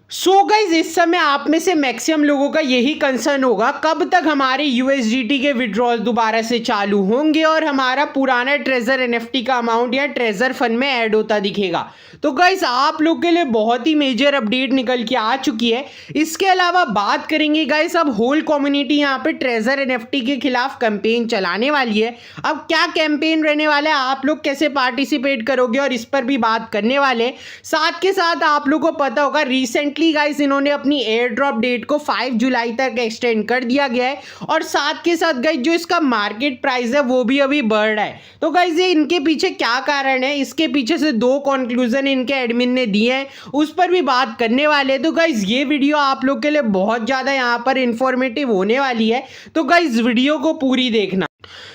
So guys इस समय आप में से मैक्सिमम लोगों का यही कंसर्न होगा कब तक हमारे यूएसडीटी के विड्रॉल दोबारा से चालू होंगे और हमारा पुराना ट्रेजर एनएफटी का अमाउंट या ट्रेजर फंड में ऐड होता दिखेगा। तो गाइज आप लोग के लिए बहुत ही मेजर अपडेट निकल के आ चुकी है। इसके अलावा बात करेंगे गाइज, अब होल कम्युनिटी यहाँ पे ट्रेजर एनएफटी के खिलाफ कैंपेन चलाने वाली है। अब क्या कैंपेन रहने वाला है, आप लोग कैसे पार्टिसिपेट करोगे और इस पर भी बात करने वाले। साथ के साथ आप लोग को पता होगा रिसेंटली गाइस इन्होंने अपनी एयर ड्रॉप डेट को 5 जुलाई तक एक्सटेंड कर दिया गया है और साथ के साथ गाइस जो इसका मार्केट प्राइस है वो भी अभी बढ़ रहा है। तो गाइस ये इनके पीछे क्या कारण है, इसके पीछे से 2 कंक्लूजन इनके एडमिन ने दिए हैं, उस पर भी बात करने वाले हैं। तो गाइस ये वीडियो आप लोग के लिए बहुत ज़्यादा यहाँ पर इंफॉर्मेटिव होने वाली है, तो गाइस वीडियो को पूरी देखना।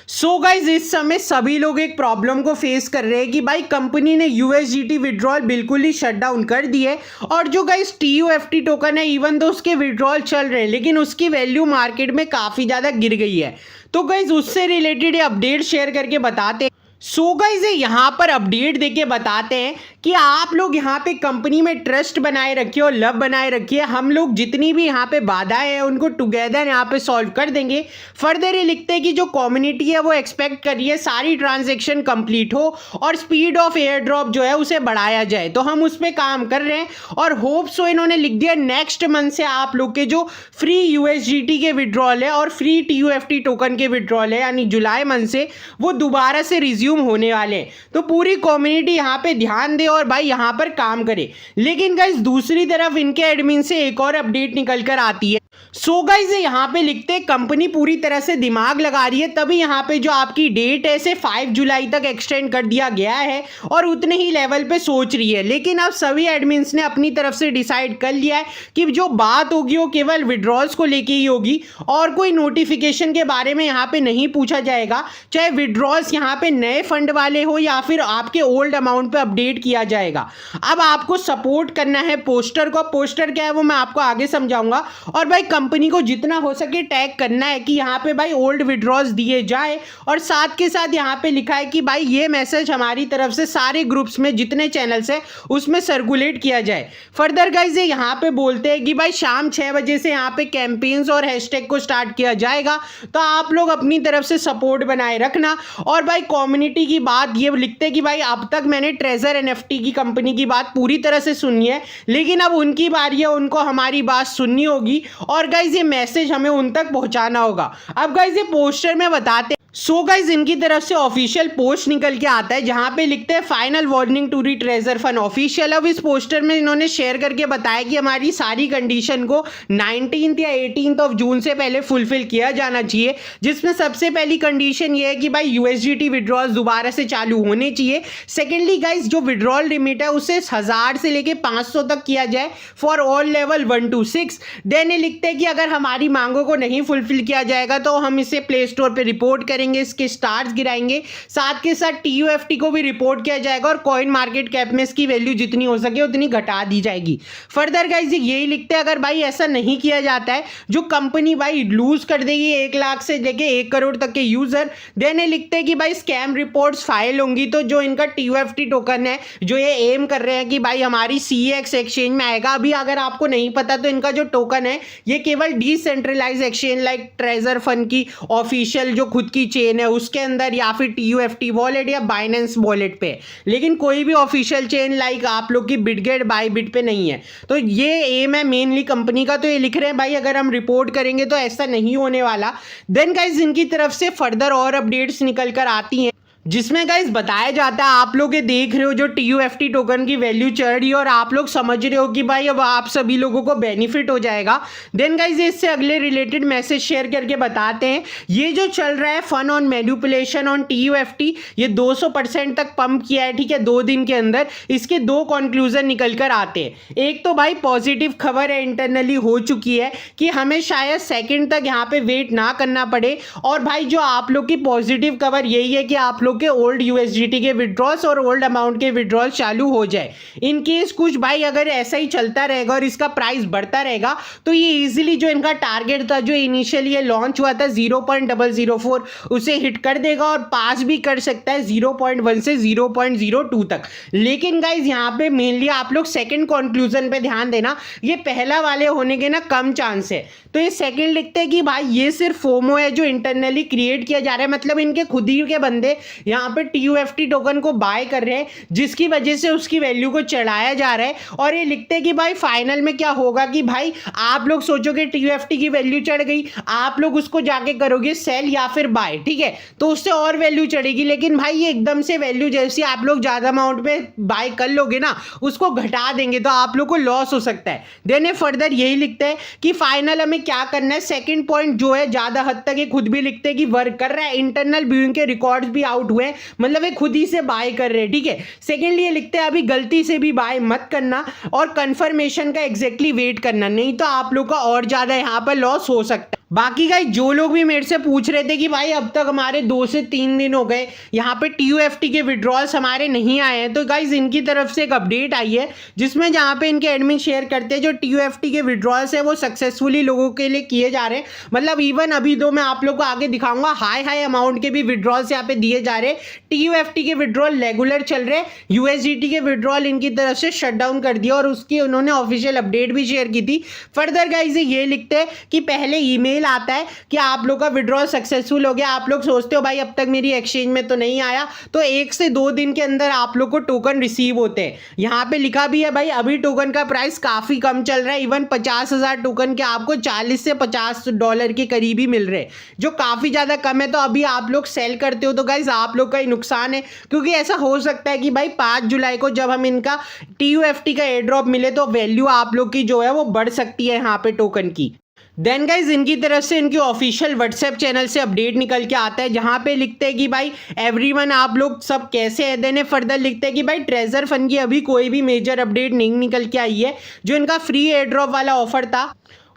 सो गाइज इस समय सभी लोग एक प्रॉब्लम को फेस कर रहे हैं कि भाई कंपनी ने यूएसडीटी विड्रॉल बिल्कुल ही शट डाउन कर दिए और जो गाइज टीयूएफटी टोकन है इवन तो उसके विड्रॉल चल रहे हैं लेकिन उसकी वैल्यू मार्केट में काफ़ी ज़्यादा गिर गई है। तो गाइज उससे रिलेटेड अपडेट शेयर करके बताते हैं। सो गाइज यहाँ पर अपडेट देके बताते हैं कि आप लोग यहाँ पे कंपनी में ट्रस्ट बनाए रखिए और लव बनाए रखिए। हम लोग जितनी भी यहाँ पे बाधाएं हैं उनको टुगेदर यहाँ पे सॉल्व कर देंगे। फर्दर ये लिखते हैं कि जो कम्युनिटी है वो एक्सपेक्ट कर रही है सारी ट्रांजेक्शन कंप्लीट हो और स्पीड ऑफ एयर ड्रॉप जो है उसे बढ़ाया जाए, तो हम उस पर काम कर रहे हैं और होप सो इन्होंने लिख दिया नेक्स्ट मंथ से आप लोग के जो फ्री यूएसडीटी के विड्रॉल है और फ्री टीयूएफटी टोकन के विड्रॉल है यानी जुलाई मंथ से वो दोबारा से रिज्यूम होने वाले हैं। तो पूरी कम्युनिटी यहाँ पे ध्यान दे और भाई यहाँ पर काम करे। लेकिन गाइस दूसरी तरफ इनके एडमिन से एक और अपडेट निकल कर आती है। सो गाइस यहाँ पे लिखते हैं कंपनी पूरी तरह से दिमाग लगा रही है, तभी यहाँ पे जो आपकी डेट है इसे 5 जुलाई तक एक्सटेंड कर दिया गया है और उतने ही लेवल पे सोच रही है। लेकिन अब सभी एडमिन्स ने अपनी तरफ से डिसाइड कर लिया है कि जो बात होगी वो केवल विड्रॉल्स को लेके ही होगी और कोई नोटिफिकेशन के बारे में यहाँ पे नहीं पूछा जाएगा, चाहे विड्रॉल्स यहाँ पे नए फंड वाले हो या फिर आपके ओल्ड अमाउंट पे अपडेट किया जाएगा। अब आपको सपोर्ट करना है पोस्टर को। पोस्टर क्या है वो मैं आपको आगे समझाऊंगा और भाई कंपनी को जितना हो सके टैग करना है कि यहाँ पे भाई ओल्ड विड्रॉल्स दिए जाए और साथ के साथ यहाँ पे लिखा है कि भाई ये मैसेज हमारी तरफ से सारे ग्रुप्स में जितने चैनल्स है उसमें सर्कुलेट किया जाए। फर्दर गाइज ये यहाँ पे बोलते हैं कि भाई शाम 6 बजे से यहाँ पे कैंपेन्स और हैशटैग को स्टार्ट किया जाएगा, तो आप लोग अपनी तरफ से सपोर्ट बनाए रखना। और भाई कम्युनिटी की बात ये लिखते हैं कि भाई अब तक मैंने ट्रेजर एनएफटी की कंपनी की बात पूरी तरह से सुनी है लेकिन अब उनकी बारी है, उनको हमारी बात सुननी होगी और गाइज ये मैसेज हमें उन तक पहुंचाना होगा। अब गाइज ये पोस्टर में बताते सो गाइज इनकी तरफ से ऑफिशियल पोस्ट निकल के आता है जहां पे लिखते हैं final warning to re treasure fund official. अब इस पोस्टर में इन्होंने शेयर करके बताया कि हमारी सारी कंडीशन को 19 या 18 ऑफ जून से पहले फुलफिल किया जाना चाहिए, जिसमें सबसे पहली कंडीशन ये है कि भाई यूएसडीटी विड्रॉल दोबारा से चालू होने चाहिए। सेकेंडली गाइज जो विड्रॉल लिमिट है उसे 1000 से लेके 500 तक किया जाए for all level 1 to 6। Then ये लिखते हैं कि अगर हमारी मांगों को नहीं फुलफिल किया जाएगा तो हम इसे प्ले स्टोर पर रिपोर्ट करेंगे, इसके स्टार्स गिराएंगे, साथ के साथ टीयूएफटी को भी रिपोर्ट किया जाएगा और कॉइन मार्केट कैप में इसकी वैल्यू जितनी हो सके उतनी घटा दी जाएगी। फर्दर गाइज यही लिखते हैं अगर भाई ऐसा नहीं किया जाता है जो कंपनी भाई लूज कर देगी 1 लाख से लेके 1 करोड़ तक के यूजर। देन ये लिखते हैं कि भाई स्कैम रिपोर्ट्स फाइल होंगी, तो जो इनका टीयूएफटी टोकन है जो ये एम कर रहे हैं कि भाई हमारी सीएक्स एक्सचेंज में आएगा। अभी अगर आपको नहीं पता तो इनका जो टोकन है ये केवल decentralise exchange like treasure fund की ऑफिशियल जो खुद की चेन है उसके अंदर या फिर टीयूएफटी वॉलेट या बाइनेंस वॉलेट पे, लेकिन कोई भी ऑफिशियल चेन लाइक आप लोग की बिटगेट बायबिट पे नहीं है। तो ये एम है मेनली कंपनी का, तो ये लिख रहे हैं भाई अगर हम रिपोर्ट करेंगे तो ऐसा नहीं होने वाला। देन गाइज इनकी तरफ से फर्दर और अपडेट्स निकल कर आती हैं जिसमें गाइज बताया जाता है आप लोग ये देख रहे हो जो टीयूएफटी टोकन की वैल्यू चढ़ रही है और आप लोग समझ रहे हो कि भाई अब आप सभी लोगों को बेनिफिट हो जाएगा। देन गाइज इससे अगले रिलेटेड मैसेज शेयर करके बताते हैं ये जो चल रहा है फन ऑन मैनिपुलेशन ऑन टीयूएफटी ये 200% तक पंप किया है, ठीक है, 2 दिन के अंदर। इसके 2 कंक्लूजन निकल कर आते हैं। एक तो भाई पॉजिटिव खबर है इंटरनली हो चुकी है कि हमें शायद सेकेंड तक यहाँ पे वेट ना करना पड़े और भाई जो आप लोग की पॉजिटिव खबर यही है कि आप लोग के ओल्ड यूएसडीटी के विड्रॉल्स और ओल्ड अमाउंट के विड्रॉल्स चालू हो जाए। इन केस कुछ भाई अगर ऐसा ही चलता रहेगा और इसका प्राइस बढ़ता रहेगा तो ये इजीली जो इनका टारगेट था, जो इनिशियली ये लॉन्च हुआ था 0.004, उसे हिट कर देगा और पास भी कर सकता है 0.1 से 0.02 तक। लेकिन गाइज यहाँ पे मेनली आप लोग सेकंड कंक्लूजन पे ध्यान देना, ये पहला वाले होने के ना कम चांस है। तो ये सेकंड लिखते हैं कि भाई ये सिर्फ फोमो है जो इंटरनली क्रिएट किया जा रहा है, मतलब इनके खुद ही के बंदे यहाँ पे TUFT टोकन को बाय कर रहे हैं, जिसकी वजह से उसकी वैल्यू को चढ़ाया जा रहा है। और ये लिखते हैं कि भाई फाइनल में क्या होगा कि भाई आप लोग सोचोगे TUFT की वैल्यू चढ़ गई, आप लोग उसको जाके करोगे सेल या फिर बाय, ठीक है, तो उससे और वैल्यू चढ़ेगी। लेकिन भाई ये एकदम से वैल्यू जैसे आप लोग ज्यादा अमाउंट पे बाय कर लोगे ना, उसको घटा देंगे तो आप लोग को लॉस हो सकता है। देन फर्दर यही लिखते हैं कि फाइनल हमें क्या करना है। सेकंड पॉइंट जो है ज्यादा हद तक ये खुद भी लिखते हैं कि वर्क कर रहा है, इंटरनल व्यूइंग के रिकॉर्ड्स भी आउट हुए, मतलब ये खुद ही से बाय कर रहे हैं, ठीक है। सेकेंडली ये लिखते हैं अभी गलती से भी बाय मत करना और कंफर्मेशन का एग्जैक्टली वेट करना, नहीं तो आप लोग का और ज्यादा यहाँ पर लॉस हो सकता है। बाकी गाइस जो लोग भी मेरे से पूछ रहे थे कि भाई अब तक हमारे 2 से 3 दिन हो गए यहाँ पे TUFT के विड्रॉल्स हमारे नहीं आए हैं, तो गाइस इनकी तरफ से एक अपडेट आई है जिसमें जहाँ पे इनके एडमिन शेयर करते हैं जो TUFT के विड्रॉल्स है वो सक्सेसफुली लोगों के लिए किए जा रहे हैं। मतलब इवन अभी दो मैं आप लोग को आगे दिखाऊंगा हाई अमाउंट के भी विड्रॉल्स यहाँ पे दिए जा रहे हैं। TUFT के विड्रॉल रेगुलर चल रहे हैं, USDT के विड्रॉल इनकी तरफ से शट डाउन कर दिया और उसकी उन्होंने ऑफिशियल अपडेट भी शेयर की थी। फर्दर गाइस ये लिखते हैं कि पहले ईमेल आता है कि आप लोग का विड्रॉल सक्सेसफुल हो गया। आप लोग सोचते हो भाई अब तक मेरी एक्सचेंज में तो नहीं आया, तो 1 से 2 दिन के अंदर आप लोग को टोकन रिसीव होते हैं। यहाँ पे लिखा भी है भाई अभी टोकन का प्राइस काफी कम चल रहा है, इवन 50,000 टोकन के आपको $40 से $50 के करीब ही मिल रहे हैं, जो काफी ज्यादा कम है। तो अभी आप लोग सेल करते हो तो गाइस आप लोग का ही नुकसान है, क्योंकि ऐसा हो सकता है कि भाई 5 जुलाई को जब हम इनका TUFT का एयर ड्रॉप मिले तो वैल्यू आप लोग की जो है वो बढ़ सकती है यहाँ पे टोकन की। देन गाइज इनकी तरफ से इनकी ऑफिशियल व्हाट्सएप चैनल से अपडेट निकल के आता है जहां पे लिखते हैं कि भाई एवरीवन आप लोग सब कैसे है। देन फर्दर लिखते हैं कि भाई ट्रेजर फंड की अभी कोई भी मेजर अपडेट नहीं निकल के आई है, जो इनका फ्री एयर ड्रॉप वाला ऑफर था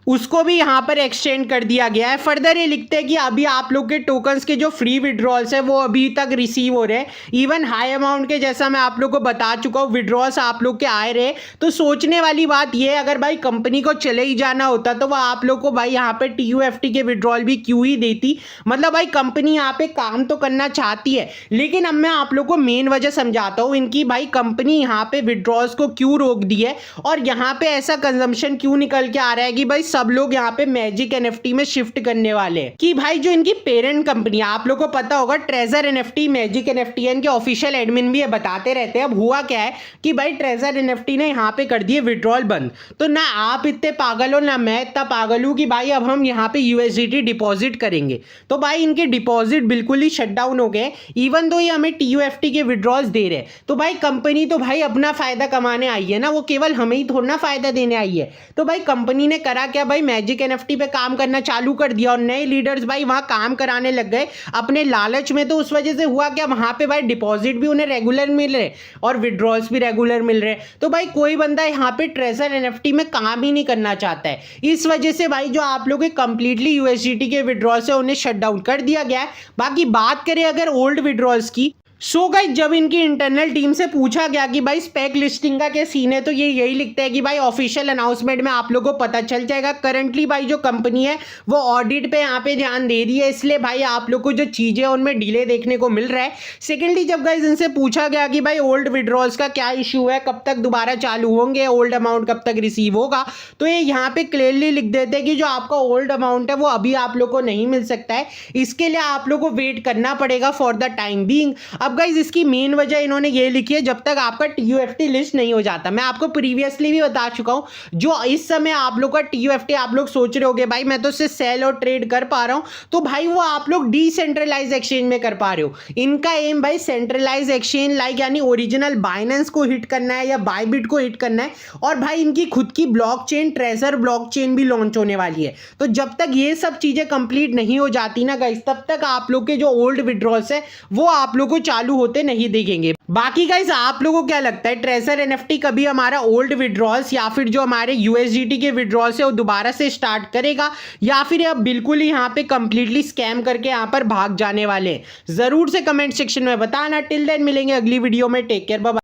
उसको भी यहाँ पर एक्सटेंड कर दिया गया है। फर्दर ये लिखते हैं कि अभी आप लोग के टोकन्स के जो फ्री विड्रॉल्स है वो अभी तक रिसीव हो रहे हैं, इवन हाई अमाउंट के, जैसा मैं आप लोग को बता चुका हूँ विड्रॉल्स आप लोग के आए रहे। तो सोचने वाली बात ये है अगर भाई कंपनी को चले ही जाना होता तो वह आप लोग को भाई यहाँ पे TUFT के विड्रॉल भी क्यों ही देती। मतलब भाई कंपनी यहाँ पे काम तो करना चाहती है, लेकिन अब मैं आप लोग को मेन वजह समझाता हूँ इनकी भाई कंपनी यहाँ पे विड्रॉल्स को क्यों रोक दी है और यहाँ पे ऐसा कंजम्पशन क्यों निकल के आ रहा है कि भाई सब लोग यहाँ पे मैजिक NFT में शिफ्ट करने वाले हैं। कि भाई जो इनकी पेरेंट कंपनी आप लोग को पता होगा ट्रेजर NFT, मैजिक NFT, इनके ऑफिशियल एडमिन भी ये बताते रहते हैं। अब हुआ क्या है कि भाई ट्रेजर NFT ने यहाँ पे कर दिए विड्रॉल बंद, तो ना आप इतने पागल हो ना मैं इतना पागल हूँ कि भाई अब हम यहाँ पे USDT डिपॉजिट करेंगे। तो भाई इनके डिपॉजिट बिल्कुल ही शट डाउन हो गए, इवन दो ये हमें TUFT के विड्रॉल्स दे रहे हैं। तो भाई कंपनी तो भाई अपना फायदा कमाने आई है ना, वो केवल हमें ही थोड़ा ना फायदा देने आई है। तो भाई कंपनी ने करा क्या, भाई मैजिक NFT पे काम करना चालू कर दिया और नए लीडर्स भाई वहां काम कराने लग गए अपने लालच में। तो उस वजह से हुआ क्या, वहां पे भाई डिपॉजिट भी उन्हें रेगुलर मिल रहे और विड्रॉल्स भी रेगुलर मिल रहे। तो भाई कोई बंदा यहाँ पे ट्रेजर NFT में काम ही नहीं करना चाहता है, इस वजह से भाई जो आप लोग कंप्लीटली USDT के विड्रॉल्स है उन्हें शट डाउन कर दिया गया है। बाकी बात करें अगर ओल्ड विड्रॉल्स की, सो गाइस जब इनकी इंटरनल टीम से पूछा गया कि भाई स्पेक लिस्टिंग का क्या सीन है, तो ये यही लिखते हैं कि भाई ऑफिशियल अनाउंसमेंट में आप लोगों को पता चल जाएगा। करंटली भाई जो कंपनी है वो ऑडिट पे यहाँ पे ध्यान दे रही है, इसलिए भाई आप लोग को जो चीजें हैं उनमें डिले देखने को मिल रहा है। सेकेंडली जब गाइस इनसे पूछा गया कि भाई ओल्ड विड्रॉल्स का क्या इशू है, कब तक दोबारा चालू होंगे, ओल्ड अमाउंट कब तक रिसीव होगा, तो ये यहाँ पे क्लियरली लिख देते हैं कि जो आपका ओल्ड अमाउंट है वो अभी आप लोग को नहीं मिल सकता है, इसके लिए आप लोग को वेट करना पड़ेगा फॉर द टाइम बीइंग। अब गाइस इसकी मेन वजह इन्होंने ये लिखी है जब तक आपका TUFT लिस्ट नहीं हो जाता। मैं आपको प्रीवियसली भी बता चुका हूं, जो इस समय आप लोग का TUFT आप लोग सोच रहे होगे भाई मैं तो सिर्फ सेल और ट्रेड कर पा रहा हूं, तो भाई वो आप लोग डिसेंट्रलाइज एक्सचेंज में कर पा रहे हो। इनका एम भाई सेंट्रलाइज एक्सचेंज लाइक यानी ओरिजिनल बाइनेंस को हिट करना है या बायबिट को हिट करना है, और भाई इनकी खुद की ब्लॉकचेन ट्रेजर ब्लॉकचेन भी लॉन्च होने वाली है। तो जब तक ये सब चीजें कंप्लीट नहीं हो जाती ना गाइस, तब तक आप लोग के जो ओल्ड विड्रॉल्स है वो आप लोग को चालू चालू होते नहीं देखेंगे। बाकी गाइस आप लोगों को क्या लगता है, ट्रेजर एनएफटी कभी हमारा ओल्ड विड्रॉल्स या फिर जो हमारे यूएसडीटी के विड्रॉल्स है वो दोबारा से स्टार्ट करेगा, या फिर अब बिल्कुल ही यहाँ पे कंप्लीटली स्कैम करके यहाँ पर भाग जाने वाले हैं? जरूर से कमेंट सेक्शन में बताना। टिल देन मिलेंगे अगली वीडियो में। Take care, bye bye.